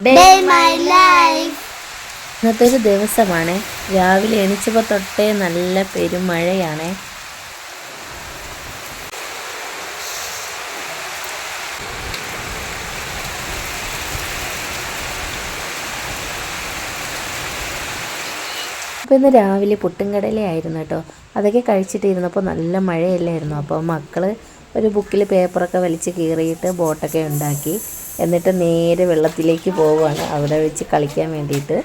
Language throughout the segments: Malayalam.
Day my life. ഇന്നത്തെ ഒരു ദിവസമാണ്. രാവിലെ എണീച്ചപ്പോൾ തൊട്ടേ നല്ല പെരുമഴയാണ്. അപ്പോൾ ഇന്ന് രാവിലെ പുട്ടും കടലയായിരുന്നു കേട്ടോ. അതൊക്കെ കഴിച്ചിട്ടിരുന്നപ്പോൾ നല്ല മഴയല്ലായിരുന്നു. അപ്പോൾ മക്കൾ ഒരു ബുക്കിൽ പേപ്പറൊക്കെ വലിച്ച് കീറിയിട്ട് ബോട്ടൊക്കെ ഉണ്ടാക്കി. എന്നിട്ട് നേരെ വെള്ളത്തിലേക്ക് പോവുകയാണ് അവിടെ വെച്ച് കളിക്കാൻ വേണ്ടിയിട്ട്.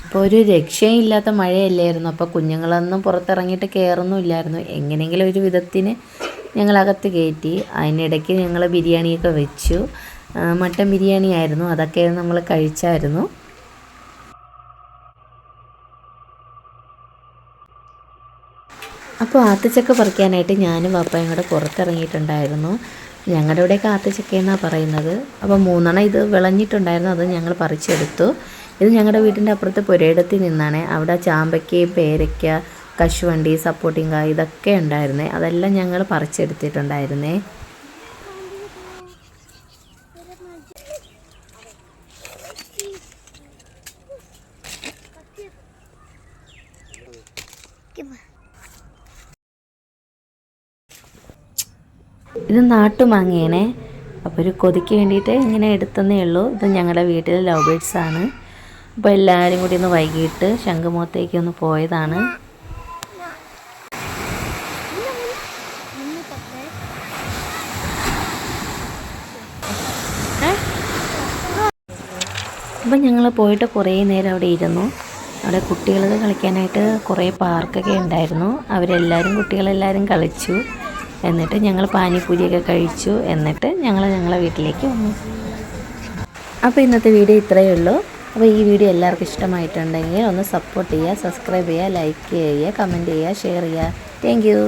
അപ്പോൾ ഒരു രക്ഷയില്ലാത്ത മഴയല്ലായിരുന്നു. അപ്പോൾ കുഞ്ഞുങ്ങളൊന്നും പുറത്തിറങ്ങിയിട്ട് കയറുന്നുമില്ലായിരുന്നു. എങ്ങനെയെങ്കിലും ഒരു വിധത്തിന് ഞങ്ങളകത്ത് കയറ്റി. അതിനിടയ്ക്ക് ഞങ്ങൾ ബിരിയാണിയൊക്കെ വെച്ചു. മട്ടൻ ബിരിയാണി ആയിരുന്നു. അതൊക്കെ നമ്മൾ കഴിച്ചായിരുന്നു. അപ്പോൾ ആത്തച്ചക്ക പറിക്കാനായിട്ട് ഞാനും പപ്പയും കൂടെ പുറത്തിറങ്ങിയിട്ടുണ്ടായിരുന്നു. ഞങ്ങളുടെ ഇവിടെയൊക്കെ ആത്തച്ചക്ക എന്നാണ് പറയുന്നത്. അപ്പോൾ 3 ഇത് വിളഞ്ഞിട്ടുണ്ടായിരുന്നു. അത് ഞങ്ങൾ പറിച്ചെടുത്തു. ഇത് ഞങ്ങളുടെ വീട്ടിൻ്റെ അപ്പുറത്ത് പുരയിടത്തിൽ നിന്നാണ്. അവിടെ ചാമ്പയ്ക്ക, പേരയ്ക്ക, കശുവണ്ടി, സപ്പോട്ടിങ്ക ഇതൊക്കെ ഉണ്ടായിരുന്നേ. അതെല്ലാം ഞങ്ങൾ പറിച്ചെടുത്തിട്ടുണ്ടായിരുന്നേ. ഇത് നാട്ടുമാങ്ങയാണേ. അപ്പോൾ ഒരു കൊതിക്ക് വേണ്ടിയിട്ട് ഇങ്ങനെ എടുത്തന്നേ ഉള്ളൂ. ഇത് ഞങ്ങളുടെ വീട്ടിലെ ലവ് ബേർഡ്സ് ആണ്. അപ്പോൾ എല്ലാവരും കൂടി ഒന്ന് വൈകിട്ട് ശംഖുമുഖത്തേക്ക് ഒന്ന് പോയതാണ്. അപ്പം ഞങ്ങൾ പോയിട്ട് കുറേ നേരം അവിടെ ഇരുന്നു. അവിടെ കുട്ടികൾക്ക് കളിക്കാനായിട്ട് കുറേ പാർക്കൊക്കെ ഉണ്ടായിരുന്നു. അവരെല്ലാവരും കുട്ടികളെല്ലാവരും കളിച്ചു. എന്നിട്ട് ഞങ്ങൾ പാനിപ്പൂരിയൊക്കെ കഴിച്ചു. എന്നിട്ട് ഞങ്ങളെ വീട്ടിലേക്ക് വന്നു. അപ്പോൾ ഇന്നത്തെ വീഡിയോ ഇത്രയേ ഉള്ളൂ. അപ്പോൾ ഈ വീഡിയോ എല്ലാവർക്കും ഇഷ്ടമായിട്ടുണ്ടെങ്കിൽ ഒന്ന് സപ്പോർട്ട് ചെയ്യുക, സബ്സ്ക്രൈബ് ചെയ്യുക, ലൈക്ക് ചെയ്യുക, കമൻറ്റ് ചെയ്യുക, ഷെയർ ചെയ്യുക. Thank you.